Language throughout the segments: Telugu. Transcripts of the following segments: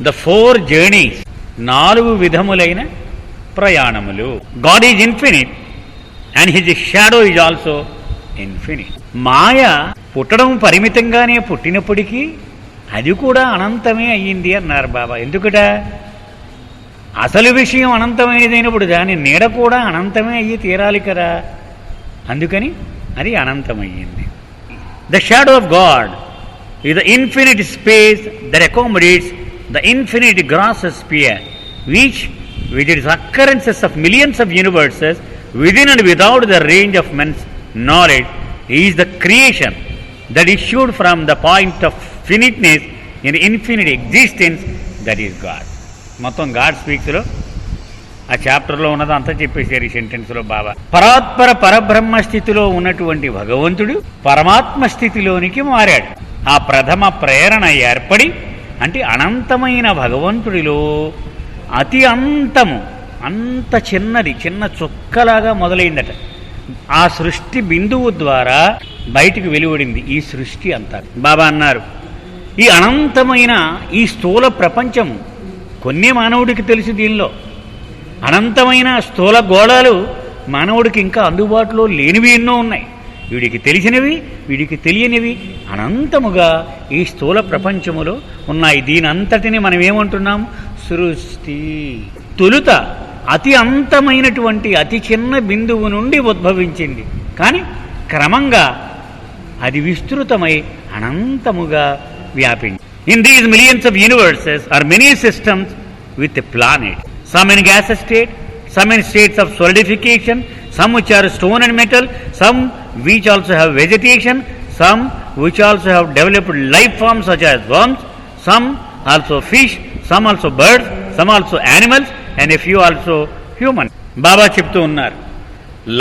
ద 4 జర్నీస్, 4 విధములైన ప్రయాణములు. God is infinite and his shadow is also infinite. మాయ పుట్టడం పరిమితంగానే పుట్టినప్పటికీ అది కూడా అనంతమే అయ్యింది అన్నారు బాబా. ఎందుకట? అసలు విషయం అనంతమైనదైనప్పుడు దాని నీడ కూడా అనంతమే అయ్యి తీరాలి కదా, అందుకని అది అనంతమయ్యింది. The shadow of God is the infinite space that accommodates the infinite gross sphere, which with its occurrences of millions of universes within and without the range of men's knowledge is the creation that issued from the point of finiteness in infinite existence, that is God. మొత్తం గాడ్ స్పీక్స్లో ఆ చాప్టర్లో ఉన్నది అంతా చెప్పేశారు ఈ సెంటెన్స్లో బాబా. పరాత్పర పరబ్రహ్మ స్థితిలో ఉన్నటువంటి భగవంతుడు పరమాత్మ స్థితిలోనికి మారాడు. ఆ ప్రథమ ప్రేరణ ఏర్పడి, అంటే అనంతమైన భగవంతుడిలో అతి అంతము, అంత చిన్నది, చిన్న చుక్కలాగా మొదలైందట. ఆ సృష్టి బిందువు ద్వారా బయటికి వెలువడింది ఈ సృష్టి అంతా. బాబా అన్నారు, ఈ అనంతమైన ఈ స్థూల ప్రపంచం కొన్ని మానవుడికి తెలుసు. దీనిలో అనంతమైన స్థూల గోళాలు మానవుడికి ఇంకా అందుబాటులో లేనివి ఎన్నో ఉన్నాయి. వీడికి తెలిసినవి, వీడికి తెలియనివి అనంతముగా ఈ స్థూల ప్రపంచములో ఉన్నాయి. దీని అంతటిని మనం ఏమంటున్నాం? సృష్టి. తొలుత అతి అంతమైనటువంటి అతి చిన్న బిందువు నుండి ఉద్భవించింది, కానీ క్రమంగా అది విస్తృతమై అనంతముగా వ్యాపించింది. In these millions of universes are many systems with a planet, some in gas state, some in states of solidification, some which are stone and metal, some which also have vegetation, some which also have developed life forms such as worms, some also fish, some also birds, some also animals, and a few also humans. బాబా చెప్తూ ఉన్నారు,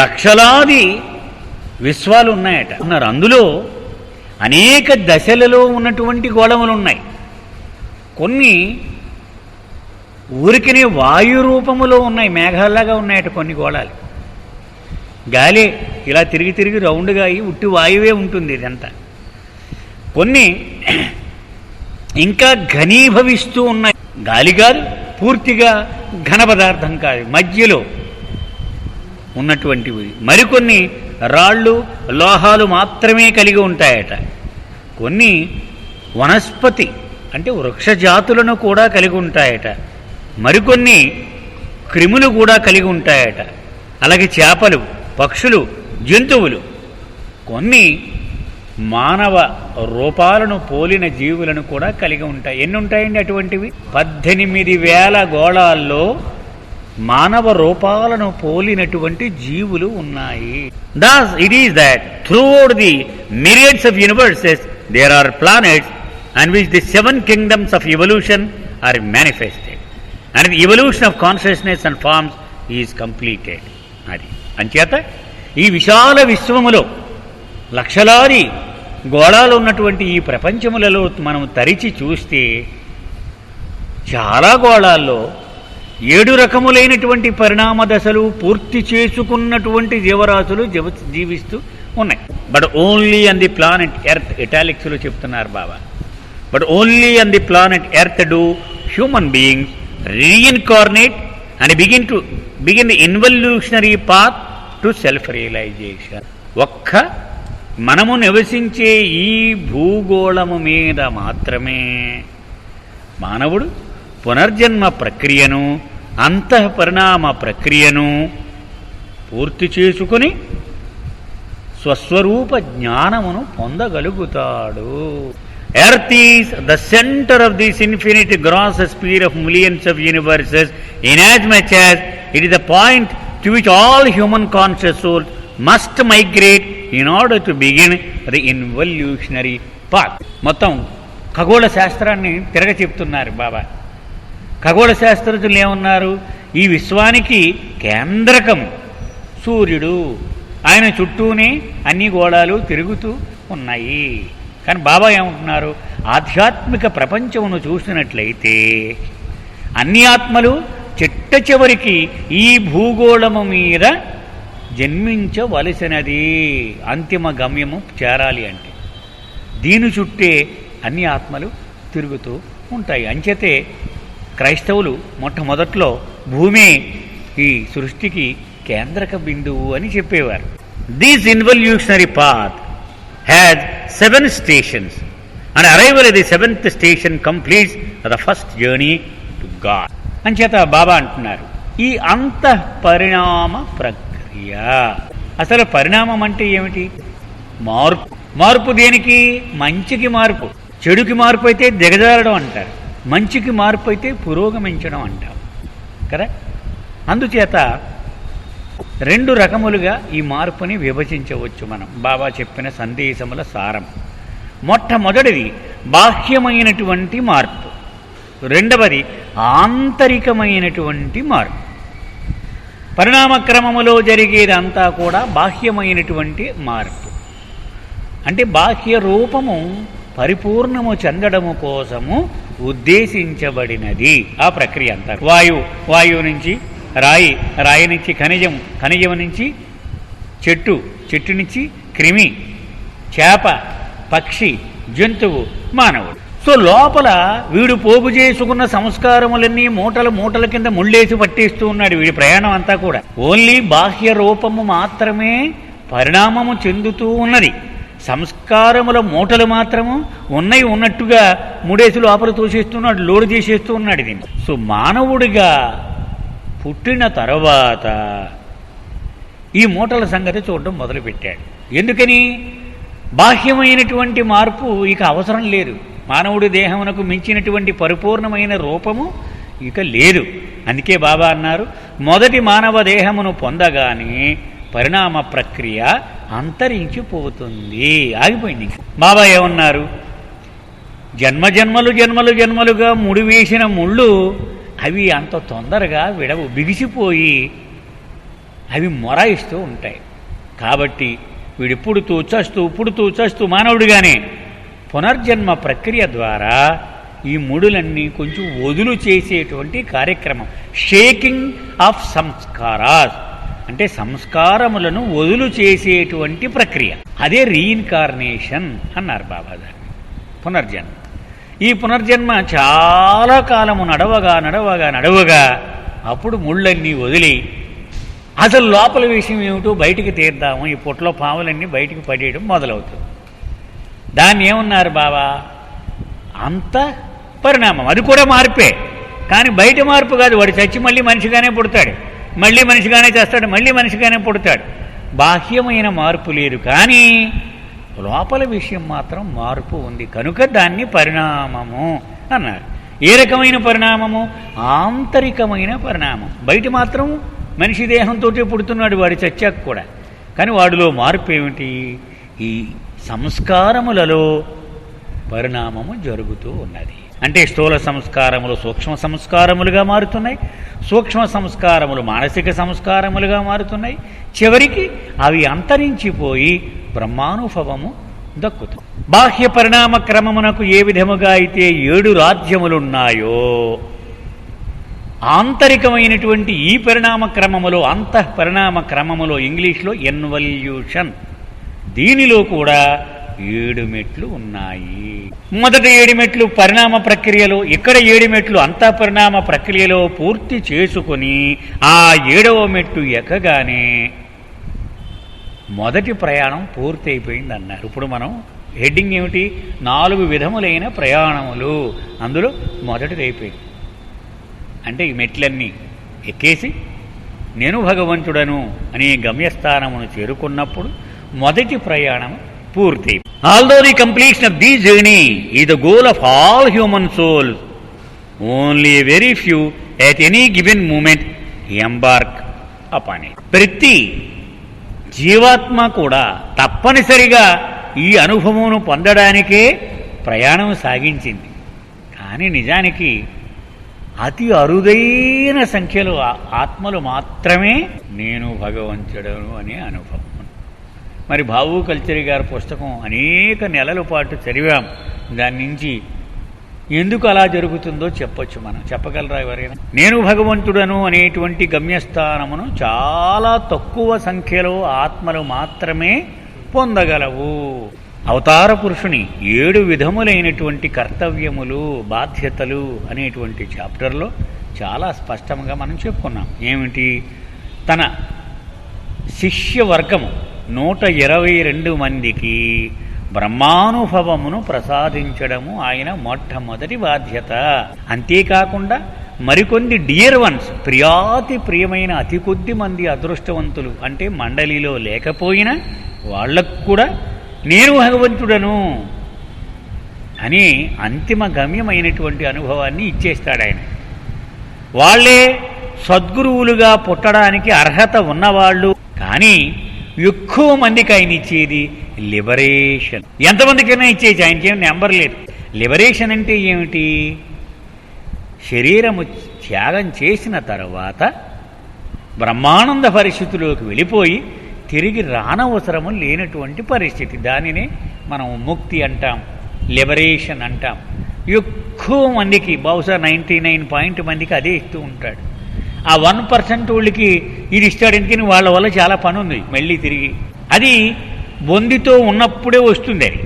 లక్షలాది విశ్వాలు ఉన్నాయట అన్నారు. అందులో అనేక దశలలో ఉన్నటువంటి గోళములు ఉన్నాయి. కొన్ని ఊరికినే వాయు రూపములో ఉన్నాయి, మేఘాల్లాగా ఉన్నాయట కొన్ని గోళాలు. గాలి ఇలా తిరిగి తిరిగి రౌండ్గా అయ్యి ఉట్టి వాయువే ఉంటుంది ఇదంతా. కొన్ని ఇంకా ఘనీభవిస్తూ ఉన్నాయి. గాలి కాదు, పూర్తిగా ఘన పదార్థం కాదు, మధ్యలో ఉన్నటువంటివి. మరికొన్ని రాళ్ళు లోహాలు మాత్రమే కలిగి ఉంటాయట. కొన్ని వనస్పతి అంటే వృక్ష జాతులను కూడా కలిగి ఉంటాయట. మరికొన్ని క్రిములు కూడా కలిగి ఉంటాయట. అలాగే చేపలు, పక్షులు, జంతువులు, కొన్ని మానవ రూపాలను పోలిన జీవులను కూడా కలిగి ఉంటాయి. ఎన్ని ఉంటాయండి అటువంటివి? 18,000 గోళాల్లో మానవ రూపాలను పోలినటువంటి జీవులు ఉన్నాయి. Thus it is that throughout the myriads of universes there are planets on which the 7 kingdoms of evolution are manifested. And the evolution of consciousness and forms is completed. అది అంచేత ఈ విశాల విశ్వములో లక్షలాది గోళాలు ఉన్నటువంటి ఈ ప్రపంచములలో మనం తరిచి చూస్తే చాలా గోళాల్లో 7 రకములైనటువంటి పరిణామ దశలు పూర్తి చేసుకున్నటువంటి జీవరాశులు జీవిస్తూ ఉన్నాయి. But only on the planet Earth, ఇటాలిక్స్లో చెప్తున్నారు Baba, but only on the planet Earth do human beings reincarnate and begin the involutionary path to self-realization. ఒక్క మనము నివసించే ఈ భూగోళము మీద మాత్రమే మానవుడు పునర్జన్మ ప్రక్రియను, అంతఃపరిణామ ప్రక్రియను పూర్తి చేసుకుని స్వస్వరూప జ్ఞానమును పొందగలుగుతాడు. Earth is the center of this infinite gross sphere of millions of universes, inasmuch as it is the point to which all human conscious souls must migrate in order to begin the involutionary path. మొత్తం ఖగోళ శాస్త్రాన్ని తిరగ చెప్తున్నారు బాబా. ఖగోళ శాస్త్రజ్ఞులు ఏమన్నారు? ఈ విశ్వానికి కేంద్రకం సూర్యుడు, ఆయన చుట్టూనే అన్ని గోళాలు తిరుగుతూ ఉన్నాయి. కానీ బాబా ఏమంటున్నారు? ఆధ్యాత్మిక ప్రపంచమును చూసినట్లయితే అన్ని ఆత్మలు చిట్ట చివరికి ఈ భూగోళము మీద జన్మించవలసినది. అంతిమ గమ్యము చేరాలి అంటే దీని చుట్టే అన్ని ఆత్మలు తిరుగుతూ ఉంటాయి. అంచేతే క్రైస్తవులు మొట్టమొదట్లో భూమి ఈ సృష్టికి కేంద్రక బిందువు అని చెప్పేవారు. This involutionary path has 7 stations and arrival at the 7th station completes the first journey to God. అంచేత బాబా అంటున్నారు, ఈ అంతఃపరిణామ ప్రక్రియ. అసలు పరిణామం అంటే ఏమిటి? మార్పు. మార్పు దేనికి? మంచికి మార్పు. చెడుకి మార్పు అయితే దిగజారడం అంటారు, మంచికి మార్పు అయితే పురోగమించడం అంటారు కదా. అందుచేత 2 రకములుగా ఈ మార్పుని విభజించవచ్చు మనం, బాబా చెప్పిన సందేశముల సారం. మొట్టమొదటిది బాహ్యమైనటువంటి మార్పు, రెండవది ఆంతరికమైనటువంటి మార్పు. పరిణామక్రమములో జరిగేదంతా కూడా బాహ్యమైనటువంటి మార్పు. అంటే బాహ్య రూపము పరిపూర్ణము చెందడము కోసము ఉద్దేశించబడినది ఆ ప్రక్రియ అంతా. వాయువు నుంచి రాయి, రాయి నుంచి ఖనిజం, ఖనిజం నుంచి చెట్టు నుంచి క్రిమి, చేప, పక్షి, జంతువు, మానవుడు. సో లోపల వీడు పోగు చేసుకున్న సంస్కారములన్నీ మూటల కింద ముళ్ళేసి పట్టేస్తూ ఉన్నాడు. వీడి ప్రయాణం అంతా కూడా ఓన్లీ బాహ్య రూపము మాత్రమే పరిణామము చెందుతూ ఉన్నది. సంస్కారముల మూటలు మాత్రము ఉన్నట్టుగా ముడేసి లోపల తోసేస్తున్నాడు, లోడు చేసేస్తూ ఉన్నాడు దీన్ని. సో మానవుడిగా పుట్టిన తర్వాత ఈ మూటల సంగతి చూడడం మొదలుపెట్టాడు. ఎందుకని? బాహ్యమైనటువంటి మార్పు ఇక అవసరం లేదు. మానవుడి దేహమునకు మించినటువంటి పరిపూర్ణమైన రూపము ఇక లేదు. అందుకే బాబా అన్నారు, మొదటి మానవ దేహమును పొందగానే పరిణామ ప్రక్రియ అంతరించిపోతుంది, ఆగిపోయింది. బాబా ఏమన్నారు? జన్మలుగా ముడివేసిన ముళ్ళు అవి అంత తొందరగా విడవు, బిగిసిపోయి అవి మొరాయిస్తూ ఉంటాయి. కాబట్టి వీడిప్పుడు చస్తూ మానవుడిగానే పునర్జన్మ ప్రక్రియ ద్వారా ఈ ముడులన్నీ కొంచెం వదులు చేసేటువంటి కార్యక్రమం, షేకింగ్ ఆఫ్ సంస్కారాస్ అంటే సంస్కారములను వదులు చేసేటువంటి ప్రక్రియ. అదే రీఇన్కార్నేషన్ అన్నారు బాబా దాన్ని, పునర్జన్మ. ఈ పునర్జన్మ చాలా కాలము నడవగా అప్పుడు ముళ్ళన్నీ వదిలి అసలు లోపల విషయం ఏమిటో బయటికి తీద్దాము, ఈ పొట్లో పాములన్నీ బయటికి పడేయడం మొదలవుతుంది. దాన్ని ఏమన్నారు బాబా? అంత పరిణామం. అది కూడా మార్పే, కానీ బయట మార్పు కాదు. వాడు చచ్చి మళ్ళీ మనిషిగానే పుడతాడు, మళ్ళీ మనిషిగానే చేస్తాడు, మళ్ళీ మనిషిగానే పుడతాడు. బాహ్యమైన మార్పు లేదు, కానీ లోపల విషయం మాత్రం మార్పు ఉంది. కనుక దాన్ని పరిణామము అన్నారు. ఏ రకమైన పరిణామము? ఆంతరికమైన పరిణామం. బయట మాత్రం మనిషి దేహంతో పుడుతున్నాడు వాడు చచ్చాక కూడా, కానీ వాడిలో మార్పు ఏమిటి? ఈ సంస్కారములలో పరిణామము జరుగుతూ ఉన్నది. అంటే స్థూల సంస్కారములు సూక్ష్మ సంస్కారములుగా మారుతున్నాయి, సూక్ష్మ సంస్కారములు మానసిక సంస్కారములుగా మారుతున్నాయి. చివరికి అవి అంతరించిపోయి బ్రహ్మానుభవము దక్కుతుంది. బాహ్య పరిణామ క్రమమునకు ఏ విధముగా అయితే 7 రాజ్యములున్నాయో, ఆంతరికమైనటువంటి ఈ పరిణామ క్రమములో, అంతఃపరిణామ క్రమములో, ఇంగ్లీష్లో ఇన్వల్యూషన్, దీనిలో కూడా 7 మెట్లు ఉన్నాయి. మొదటి 7 మెట్లు పరిణామ ప్రక్రియలో, ఇక్కడ 7 మెట్లు అంతఃపరిణామ ప్రక్రియలో పూర్తి చేసుకుని ఆ 7వ మెట్టు ఎక్కగానే మొదటి ప్రయాణం పూర్తి అయిపోయింది అన్నారు. ఇప్పుడు మనం హెడ్డింగ్ ఏమిటి? 4 విధములైన ప్రయాణములు. అందులో మొదటిది అయిపోయింది. అంటే ఈ మెట్లన్నీ ఎక్కేసి నేను భగవంతుడను అనే గమ్యస్థానమును చేరుకున్నప్పుడు మొదటి ప్రయాణం పూర్తి. Although the completion of this journey is the goal of all human souls, only very few at any given moment embark upon it. ప్రతి జీవాత్మ కూడా తప్పనిసరిగా ఈ అనుభవమును పొందడానికే ప్రయాణం సాగించింది. కానీ నిజానికి అతి అరుదైన సంఖ్యలో ఆత్మలు మాత్రమే నేను భగవంతుడను అనే అనుభవం. మరి భావు కల్చరీ గారి పుస్తకం అనేక నెలల పాటు చదివాం. దాని నుంచి ఎందుకు అలా జరుగుతుందో చెప్పొచ్చు. మనం చెప్పగలరా ఎవరైనా? నేను భగవంతుడను అనేటువంటి గమ్యస్థానమును చాలా తక్కువ సంఖ్యలో ఆత్మలు మాత్రమే పొందగలవు. అవతార పురుషుని 7 విధములైనటువంటి కర్తవ్యములు, బాధ్యతలు అనేటువంటి చాప్టర్లో చాలా స్పష్టంగా మనం చెప్పుకున్నాం. ఏమిటి? తన శిష్యవర్గము 122 మందికి బ్రహ్మానుభవమును ప్రసాదించడము ఆయన మొట్టమొదటి బాధ్యత. అంతేకాకుండా మరికొన్ని డియర్ వన్స్, ప్రియాతి ప్రియమైన అతి కొద్ది మంది అదృష్టవంతులు అంటే మండలిలో లేకపోయినా వాళ్లకు కూడా నేను భగవంతుడను అని అంతిమ గమ్యమైనటువంటి అనుభవాన్ని ఇచ్చేస్తాడు ఆయన. వాళ్ళే సద్గురువులుగా పుట్టడానికి అర్హత ఉన్నవాళ్ళు. కానీ ఎక్కువ మందికి ఆయన ఇచ్చేది లిబరేషన్. ఎంతమందికైనా ఇచ్చేది, ఆయనకేం నెంబర్ లేదు. లిబరేషన్ అంటే ఏమిటి? శరీరము త్యాగం చేసిన తర్వాత బ్రహ్మానంద పరిస్థితిలోకి వెళ్ళిపోయి తిరిగి రానవసరము లేనటువంటి పరిస్థితి. దానినే మనం ముక్తి అంటాం, లిబరేషన్ అంటాం. ఎక్కువ మందికి, బహుశా 99 మందికి అదే ఇస్తూ ఉంటాడు. ఆ 1% వాళ్ళకి ఇది ఇస్తాడు. ఎందుకని? వాళ్ళ వల్ల చాలా పని ఉంది మళ్ళీ తిరిగి. అది బొందితో ఉన్నప్పుడే వస్తుంది అది.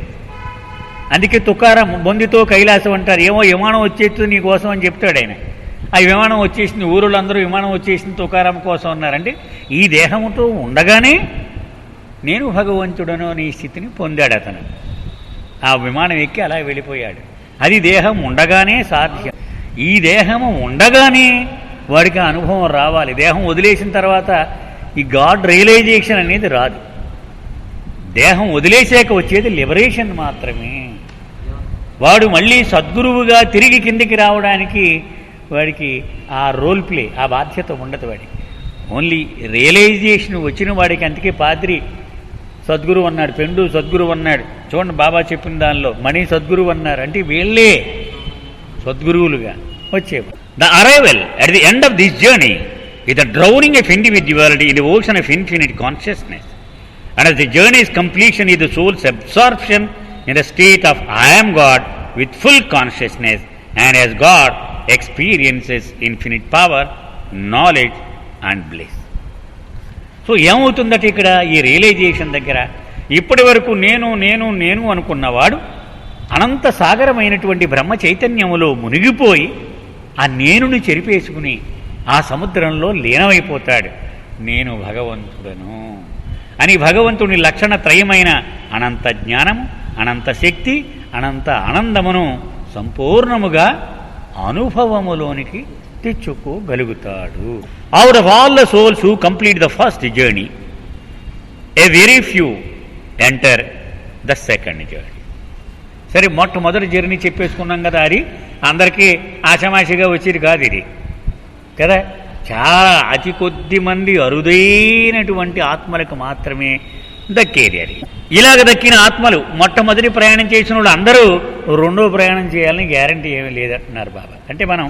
అందుకే తుకారం బొందితో కైలాసం అంటారు. ఏమో విమానం వచ్చేస్తుంది నీకోసం అని చెప్తాడు ఆయన. ఆ విమానం వచ్చేసింది, ఊరులందరూ విమానం వచ్చేసింది తుకారం కోసం అన్నారంటే ఈ దేహంతో ఉండగానే నేను భగవంతుడను అనే స్థితిని పొందాడు అతను. ఆ విమానం ఎక్కి అలా వెళ్ళిపోయాడు. అది దేహం ఉండగానే సాధ్యం. ఈ దేహము ఉండగానే వాడికి అనుభవం రావాలి. దేహం వదిలేసిన తర్వాత ఈ గాడ్ రియలైజేషన్ అనేది రాదు. దేహం వదిలేసాక వచ్చేది లిబరేషన్ మాత్రమే. వాడు మళ్ళీ సద్గురువుగా తిరిగి కిందికి రావడానికి వాడికి ఆ రోల్ ప్లే, ఆ బాధ్యత ఉండదు వాడికి. ఓన్లీ రియలైజేషన్ వచ్చిన వాడికి. అందుకే పాద్రి సద్గురువు అన్నాడు, పెండు సద్గురువు అన్నాడు. చూడండి బాబా చెప్పిన దానిలో మణి సద్గురువు అన్నారు. అంటే వీళ్ళే సద్గురువులుగా వచ్చేవారు. The arrival at the end of this journey is the drowning of individuality in the ocean of infinite consciousness. And as the journey's completion is the soul's absorption in the state of I am God with full consciousness, and as God experiences infinite power, knowledge and bliss. So ఏమవుతుందట ఇక్కడ ఈ రియలైజేషన్ దగ్గర? ఇప్పటి వరకు నేను నేను నేను అనుకున్నవాడు అనంత సాగరమైనటువంటి బ్రహ్మ చైతన్యములో మునిగిపోయి ఆ నేనుని చెరిపేసుకుని ఆ సముద్రంలో లీనమైపోతాడు. నేను భగవంతుడను అని భగవంతుని లక్షణత్రయమైన అనంత జ్ఞానము, అనంత శక్తి, అనంత ఆనందమును సంపూర్ణముగా అనుభవములోనికి తెచ్చుకోగలుగుతాడు. Out of all the souls who complete the first journey, a very few enter the second journey. సరే, మొట్టమొదటి జర్నీ చెప్పేసుకున్నాం కదా, అది అందరికీ ఆషామాషిగా వచ్చేది కాదు ఇది కదా. చాలా అతి కొద్ది మంది అరుదైనటువంటి ఆత్మలకు మాత్రమే దక్కేది అది. ఇలాగ దక్కిన ఆత్మలు మొట్టమొదటి ప్రయాణం చేసిన వాళ్ళు అందరూ రెండో ప్రయాణం చేయాలని గ్యారంటీ ఏమీ లేదంటున్నారు బాబా. అంటే మనం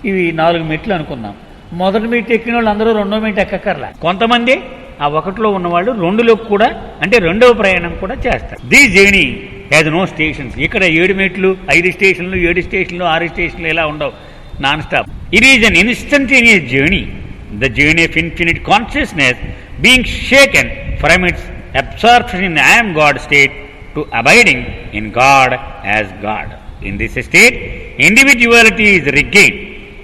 ఇవి 4 మెట్లు అనుకుందాం. మొదటి మెట్టు ఎక్కిన వాళ్ళు అందరూ రెండో మెట్టు ఎక్కక్కర్లా. కొంతమంది ఆ 1లో ఉన్నవాళ్ళు 2లోకి కూడా, అంటే రెండవ ప్రయాణం కూడా చేస్తారు. This journey has no stations. ఇక్కడ 7 మెట్లు, 5 స్టేషన్లు, 7 స్టేషన్లు, 6 స్టేషన్లు ఇలా ఉండవు. Non stop. It is an instantaneous journey, the journey of infinite consciousness being shaken from its absorption in I am God state to abiding in God as God. In this state, individuality is regained,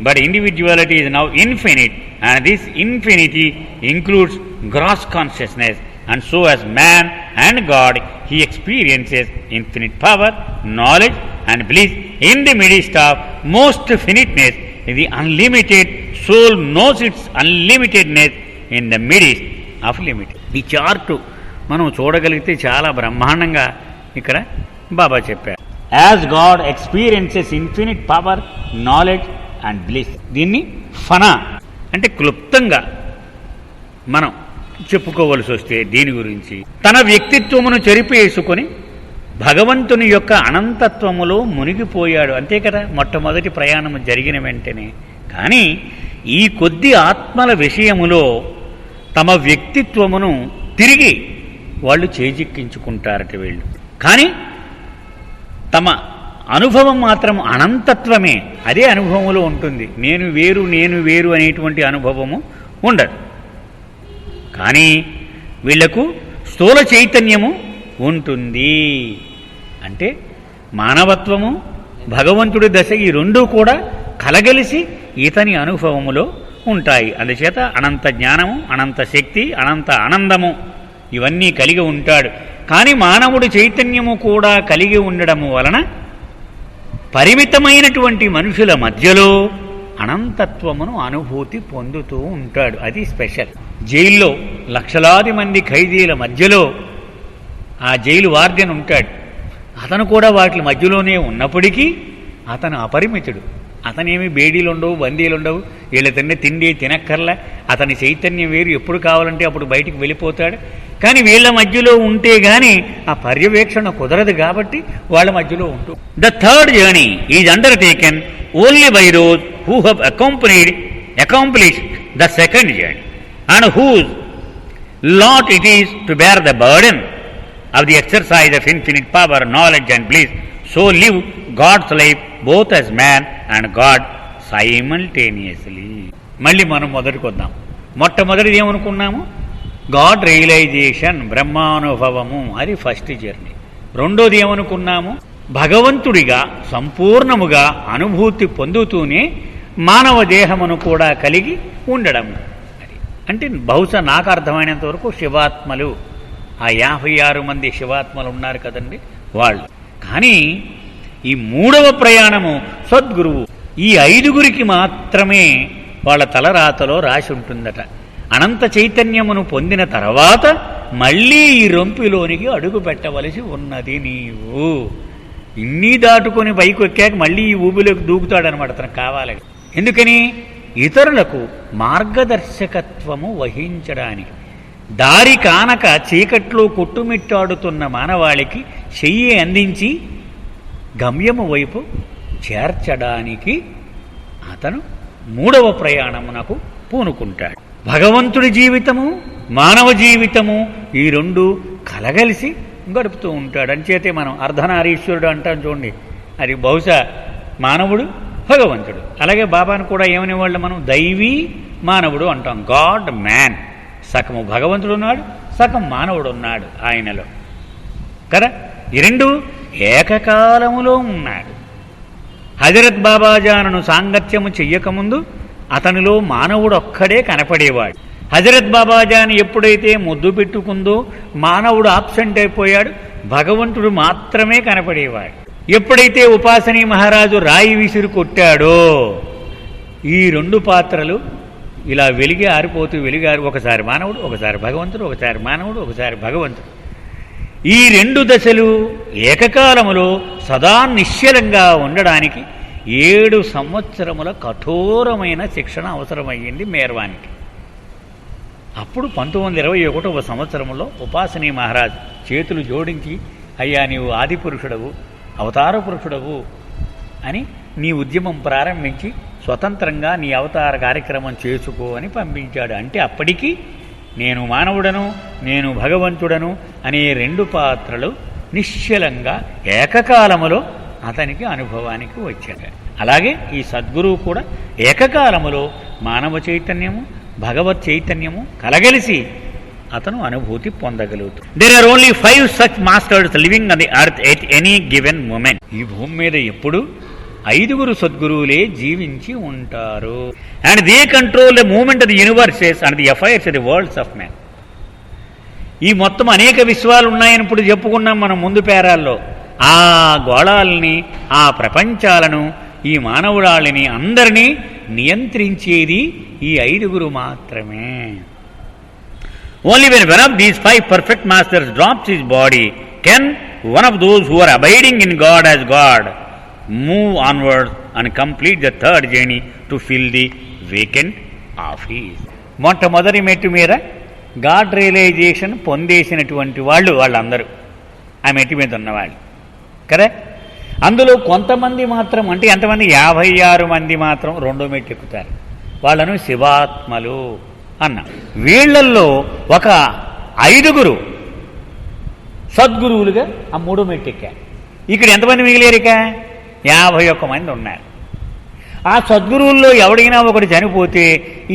but individuality is now infinite, and this infinity includes gross consciousness, and so as man and God, he experiences infinite power, knowledge and bliss in the midst of most finiteness. The unlimited soul knows its unlimitedness in the midst of limited. ఈ చార్టు మనం చూడగలిగితే చాలా బ్రహ్మాండంగా ఇక్కడ బాబా చెప్పారు. As God experiences infinite power, knowledge and bliss. దీన్ని ఫనా అంటే క్లుప్తంగా మనం చెప్పుకోవలసి వస్తే దీని గురించి, తన వ్యక్తిత్వమును చెరిపేసుకొని భగవంతుని యొక్క అనంతత్వములో మునిగిపోయాడు. అంతే కదా మొట్టమొదటి ప్రయాణము జరిగిన వెంటనే. కానీ ఈ కొద్ది ఆత్మల విషయములో తమ వ్యక్తిత్వమును తిరిగి వాళ్ళు చేజిక్కించుకుంటారట వీళ్ళు. కానీ తమ అనుభవం మాత్రం అనంతత్వమే. అదే అనుభవంలో ఉంటుంది. నేను వేరు, నేను వేరు అనేటువంటి అనుభవము ఉండదు. కానీ వీళ్లకు స్థూల చైతన్యము ఉంటుంది. అంటే మానవత్వము, భగవంతుడి దశ ఈ రెండూ కూడా కలగలిసి ఇతని అనుభవములో ఉంటాయి. అందుచేత అనంత జ్ఞానము, అనంత శక్తి, అనంత ఆనందము ఇవన్నీ కలిగి ఉంటాడు. కానీ మానవుడి చైతన్యము కూడా కలిగి ఉండడము వలన పరిమితమైనటువంటి మనుషుల మధ్యలో అనంతత్వమును అనుభూతి పొందుతూ ఉంటాడు. అది స్పెషల్. జైల్లో లక్షలాది మంది ఖైదీల మధ్యలో ఆ జైలు వార్డెన్ ఉంటాడు. అతను కూడా వాటి మధ్యలోనే ఉన్నప్పటికీ అతను అపరిమితుడు. అతనేమి బేడీలుండవు, బందీలుండవు, వీళ్ళ తిండి తినక్కర్లా. అతని చైతన్యం వేరు, ఎప్పుడు కావాలంటే అప్పుడు బయటికి వెళ్ళిపోతాడు. కానీ వీళ్ళ మధ్యలో ఉంటే గాని ఆ పర్యవేక్షణ కుదరదు కాబట్టి వాళ్ళ మధ్యలో ఉంటూ. The third journey is undertaken only by those who have accomplished the second journey and whose lot it is to bear the burden of the exercise of infinite power, knowledge and bliss. So live God's life both as man and God simultaneously. మళ్ళీ మనం మొదటికి వద్దాం. మొట్టమొదటిది ఏమనుకున్నాము? God realization, బ్రహ్మానుభవము. అది ఫస్ట్ జర్నీ. రెండోది ఏమనుకున్నాము? భగవంతుడిగా సంపూర్ణముగా అనుభూతి పొందుతూనే మానవ దేహమును కూడా కలిగి ఉండడము. అంటే బహుశా నాకు అర్థమైనంత వరకు శివాత్మలు, ఆ 56 మంది శివాత్మలు ఉన్నారు కదండి వాళ్ళు. కానీ ఈ మూడవ ప్రయాణము సద్గురువు. ఈ 5గురికి మాత్రమే వాళ్ళ తలరాతలో రాసి ఉంటుందట. అనంత చైతన్యమును పొందిన తర్వాత మళ్ళీ ఈ రొంపిలోనికి అడుగు పెట్టవలసి ఉన్నది నీవు. ఇన్ని దాటుకొని పైకి ఎక్కాక మళ్ళీ ఈ ఊబిలోకి దూకుతాడనమాట తనకు కావాలి. ఎందుకని? ఇతరులకు మార్గదర్శకత్వము వహించడానికి. దారి కానక చీకట్లో కొట్టుమిట్టాడుతున్న మానవాళికి చెయ్యి అందించి గమ్యము వైపు చేర్చడానికి అతను మూడవ ప్రయాణమునకు పూనుకుంటాడు. భగవంతుడి జీవితము, మానవ జీవితము ఈ రెండు కలగలిసి గడుపుతూ ఉంటాడు. అంచేతే మనం అర్ధనారీశ్వరుడు అంటాం చూడండి. అది బహుశా మానవుడు, భగవంతుడు. అలాగే బాబాను కూడా ఏమనేవాళ్ళు మనం? దైవీ మానవుడు అంటాం. God man. సగము భగవంతుడు ఉన్నాడు, సగం మానవుడు ఉన్నాడు ఆయనలో కదా. ఈ రెండు ఏకకాలములో ఉన్నాడు. హజరత్ బాబాజాను సాంగత్యము చెయ్యకముందు అతనిలో మానవుడు ఒక్కడే కనపడేవాడు. హజరత్ బాబాజాని ఎప్పుడైతే ముద్దు పెట్టుకుందో మానవుడు ఆబ్సెంట్ అయిపోయాడు, భగవంతుడు మాత్రమే కనపడేవాడు. ఎప్పుడైతే ఉపాసనీ మహారాజు రాయి విసిరి కొట్టాడో ఈ రెండు పాత్రలు ఇలా వెలిగి ఆరిపోతూ వెలిగారు. ఒకసారి మానవుడు, ఒకసారి భగవంతుడు, ఒకసారి మానవుడు, ఒకసారి భగవంతుడు. ఈ రెండు దశలు ఏకకాలములో సదా నిశ్చలంగా ఉండడానికి 7 సంవత్సరముల కఠోరమైన శిక్షణ అవసరమయ్యింది మేర్వానికి. అప్పుడు 1921వ సంవత్సరంలో ఉపాసనీ మహారాజ్ చేతులు జోడించి, అయ్యా నీవు ఆది పురుషుడవు, అవతార పురుషుడవు అని నీ ఉద్యమం ప్రారంభించి స్వతంత్రంగా నీ అవతార కార్యక్రమం చేసుకో అని పంపించాడు. అంటే అప్పటికి నేను మానవుడను, నేను భగవంతుడను అనే 2 పాత్రలు నిశ్చలంగా ఏకకాలములో అతనికి అనుభవానికి వచ్చాడు. అలాగే ఈ సద్గురువు కూడా ఏకకాలములో మానవ చైతన్యము, భగవత్ చైతన్యము కలగలిసి అతను అనుభూతి పొందగలుగుతాడు. There are only 5 such masters living on the earth at any given moment. ఈ భూమి మీద ఎప్పుడు 5 సద్గురువులే జీవించి ఉంటారు. And they control the movement of the universes and the affairs of the worlds of man. ఈ మొత్తం అనేక విశ్వాలు ఉన్నాయని ఇప్పుడు చెప్పుకున్నాం మనం ముందు పేరాల్లో. ఆ గోళాలని, ఆ ప్రపంచాలను, ఈ మానవుడాళ్ళని అందరినీ నియంత్రించేది ఈ 5 మాత్రమే. Only when one of these 5 perfect masters drops his body can one of those who are abiding in God as God move onward and complete the third journey to fill the vacant office. మొట్టమొదటి మెట్టు మీద గాడ్ రియలైజేషన్ పొందేసినటువంటి వాళ్ళందరూ ఆ మెట్టు మీద ఉన్నవాళ్ళు కదా. అందులో కొంతమంది మాత్రం, అంటే ఎంతమంది? 56 మంది మాత్రం 2వ మెట్టు ఎక్కుతారు. వాళ్ళను శివాత్మలు అన్నాం. వీళ్లల్లో ఒక 5 సద్గురువులుగా ఆ 3వ మెట్టు ఎక్కారు. ఇక్కడ ఎంతమంది మిగిలేరు? ఇక 51 మంది ఉన్నారు. ఆ సద్గురువుల్లో ఎవడైనా ఒకటి చనిపోతే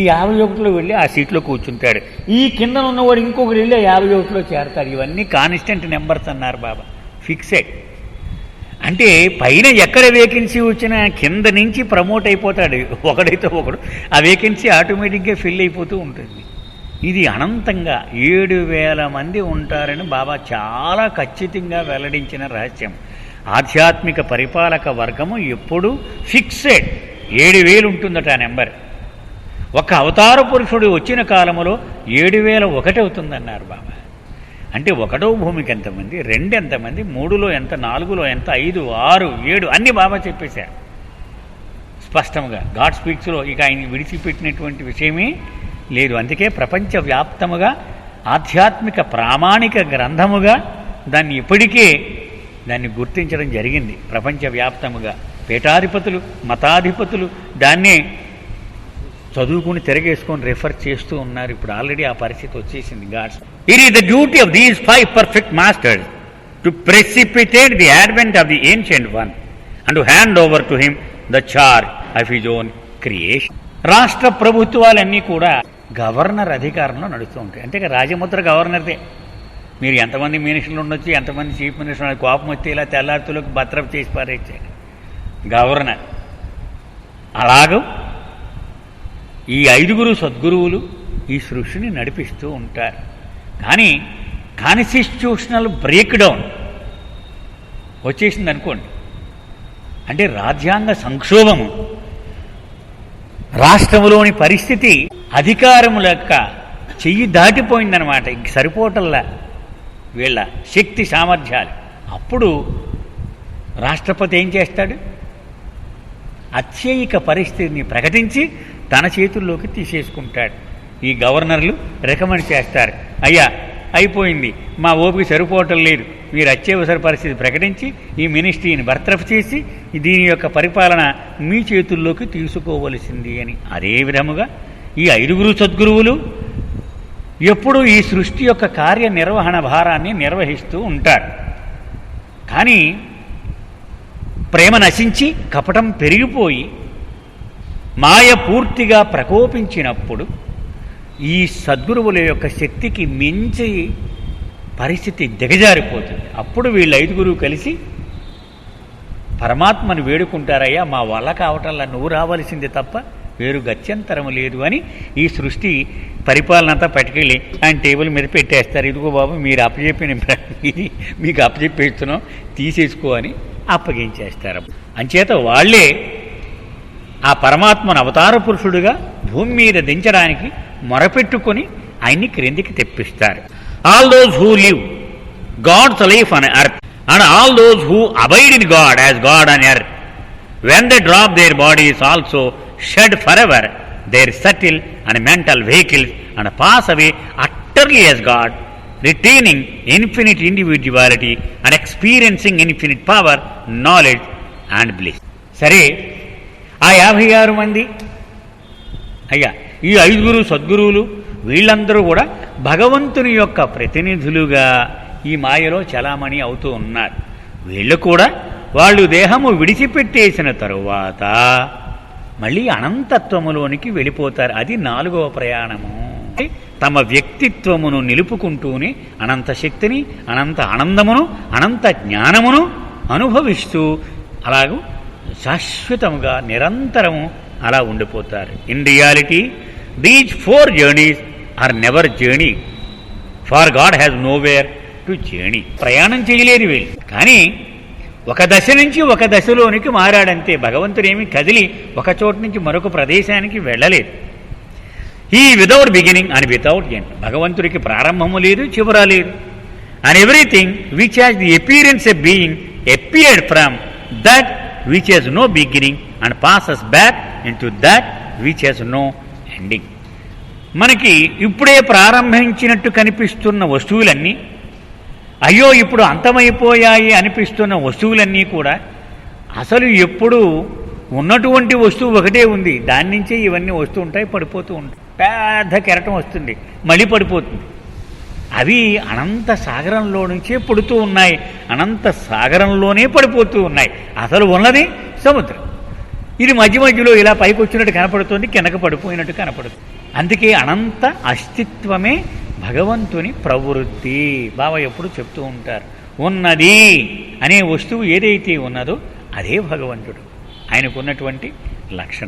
ఈ 51లో వెళ్ళి ఆ సీట్లో కూర్చుంటాడు. ఈ కింద ఉన్నవాడు ఇంకొకటి వెళ్ళి 51లో చేరతాడు. ఇవన్నీ కాన్స్టెంట్ నెంబర్స్ అన్నారు బాబా, ఫిక్సెడ్. అంటే పైన ఎక్కడ వేకెన్సీ వచ్చినా కింద నుంచి ప్రమోట్ అయిపోతాడు ఒకడైతే ఒకడు, ఆ వేకెన్సీ ఆటోమేటిక్గా ఫిల్ అయిపోతూ ఉంటుంది. ఇది అనంతంగా 7,000 మంది ఉంటారని బాబా చాలా ఖచ్చితంగా వెల్లడించిన రహస్యం. ఆధ్యాత్మిక పరిపాలక వర్గము ఎప్పుడూ ఫిక్సెడ్ 7,000 ఉంటుందట ఆ నెంబర్. ఒక అవతార పురుషుడు వచ్చిన కాలములో 7,001 అవుతుందన్నారు బాబా. అంటే 1వ భూమికి ఎంతమంది, 2 ఎంతమంది, 3లో ఎంత, 4లో ఎంత, 5, 6, 7 అన్నీ బాబా చెప్పేశారు స్పష్టంగా. గాడ్ స్పీక్స్లో ఇక ఆయన విడిచిపెట్టినటువంటి విషయమే లేదు. అందుకే ప్రపంచవ్యాప్తముగా ఆధ్యాత్మిక ప్రామాణిక గ్రంథముగా దాన్ని ఇప్పటికే దాన్ని గుర్తించడం జరిగింది. ప్రపంచవ్యాప్తముగా పీఠాధిపతులు, మతాధిపతులు దాన్నే చదువుకుని తిరగేసుకొని రెఫర్ చేస్తూ ఉన్నారు. ఇప్పుడు ఆల్రెడీ ఆ పరిస్థితి వచ్చేసింది. God's it is the duty of these 5 perfect masters to precipitate the advent of the ancient one and to hand over to him the charge of his own creation. రాష్ట్ర ప్రభుత్వాలన్నీ కూడా గవర్నర్ అధికారంలో నడుస్తూ ఉంటాయి. అంటే రాజముద్ర గవర్నర్దే. మీరు ఎంతమంది మినిస్టర్లు ఉండొచ్చు, ఎంతమంది చీఫ్ మినిస్టర్, కోపం వచ్చి ఇలా తెల్లార్తులకు భద్రపు చేసి పారేచ్చాడు గవర్నర్. అలాగూ ఈ 5 సద్గురువులు ఈ సృష్టిని నడిపిస్తూ ఉంటారు. కానీ కాన్స్టిట్యూషనల్ బ్రేక్ డౌన్ వచ్చేసింది అనుకోండి, అంటే రాజ్యాంగ సంక్షోభము, రాష్ట్రంలోని పరిస్థితి అధికారముల యొక్క చెయ్యి దాటిపోయిందనమాట. ఇంక సరిపోవటల్లా వీళ్ళ శక్తి సామర్థ్యాలు. అప్పుడు రాష్ట్రపతి ఏం చేస్తాడు? అత్యయిక పరిస్థితిని ప్రకటించి తన చేతుల్లోకి తీసేసుకుంటాడు. ఈ గవర్నర్లు రికమెండ్ చేస్తారు, అయ్యా అయిపోయింది, మా ఓపిక సరిపోవటం లేదు, మీరు అత్యవసర పరిస్థితి ప్రకటించి ఈ మినిస్ట్రీని బర్తరఫ్ చేసి దీని యొక్క పరిపాలన మీ చేతుల్లోకి తీసుకోవలసింది అని. అదే విధముగా ఈ 5 సద్గురువులు ఎప్పుడూ ఈ సృష్టి యొక్క కార్యనిర్వహణ భారాన్ని నిర్వహిస్తూ ఉంటారు. కానీ ప్రేమ నశించి కపటం పెరిగిపోయి మాయ పూర్తిగా ప్రకోపించినప్పుడు ఈ సద్గురువుల యొక్క శక్తికి మించి పరిస్థితి దిగజారిపోతుంది. అప్పుడు వీళ్ళు 5 కలిసి పరమాత్మను వేడుకుంటారయ్యా, మా వల్ల కావటంలా నువ్వు రావాల్సిందే తప్ప వేరు గత్యంతరం లేదు అని ఈ సృష్టి పరిపాలన అంతా పట్టుకెళ్ళి ఆయన టేబుల్ మీద పెట్టేస్తారు. ఇదిగో బాబు మీరు అప్పచెప్పిన ఇది మీకు అప్పచెప్పేస్తున్నాం, తీసేసుకో అని అప్పగించేస్తారు. అంచేత వాళ్లే ఆ పరమాత్మను అవతార పురుషుడుగా భూమి మీద దించడానికి మొరపెట్టుకొని ఆయన్ని క్రిందికి తెప్పిస్తారు. All those who live God's life on earth and all those who abide in God as God on earth, when they drop their bodies also shed forever their subtle and mental vehicles and pass away utterly as God, retaining infinite individuality and experiencing infinite power, knowledge and bliss. సరే, ఆ 56 మంది అయ్యా ఈ 5 సద్గురువులు వీళ్ళందరూ కూడా భగవంతుని యొక్క ప్రతినిధులుగా ఈ మాయలో చలామణి అవుతూ ఉన్నారు. వీళ్ళు కూడా వాళ్ళు దేహము విడిచిపెట్టేసిన తరువాత మళ్ళీ అనంతత్వములోనికి వెళ్ళిపోతారు. అది 4వ ప్రయాణము. తమ వ్యక్తిత్వమును నిలుపుకుంటూనే అనంత శక్తిని, అనంత ఆనందమును, అనంత జ్ఞానమును అనుభవిస్తూ అలాగూ శాశ్వతముగా నిరంతరము అలా ఉండిపోతారు. In reality these 4 journeys are never journey, for God has nowhere to journey. ప్రయాణం చేయలేరు వీళ్ళు, కానీ ఒక దశ నుంచి ఒక దశలోనికి మారాడంతే. భగవంతుడేమి కదిలి ఒక చోటు నుంచి మరొక ప్రదేశానికి వెళ్ళలేదు. He without beginning and without end. భగవంతుడికి ప్రారంభము లేదు, చివర లేదు. And everything which has the appearance a being appeared from that which has no beginning and passes back into that which has no ending. మనకి ఇప్పుడే ప్రారంభించినట్టు కనిపిస్తున్న వస్తువులన్నీ, అయ్యో ఇప్పుడు అంతమైపోయాయి అనిపిస్తున్న వస్తువులన్నీ కూడా అసలు ఎప్పుడు ఉన్నటువంటి వస్తువు ఒకటే ఉంది, దాని నుంచే ఇవన్నీ వస్తూ ఉంటాయి, పడిపోతూ ఉంటాయి. పెద్ద కెరటం వస్తుంది, మళ్ళీ పడిపోతుంది. అవి అనంత సాగరంలో నుంచే పుడుతూ ఉన్నాయి, అనంత సాగరంలోనే పడిపోతూ ఉన్నాయి. అసలు ఉన్నది సముద్రం. ఇది మధ్య మధ్యలో ఇలా పైకి వచ్చినట్టు కనపడుతుంది, కిందకు పడిపోయినట్టు కనపడుతుంది. అందుకే అనంత అస్తిత్వమే భగవంతుని ప్రవృత్తి. బాబా ఎప్పుడు చెప్తూ ఉంటారు, ఉన్నది అనే వస్తువు ఏదైతే ఉన్నదో అదే భగవంతుడు. ఆయనకున్నటువంటి లక్షణం.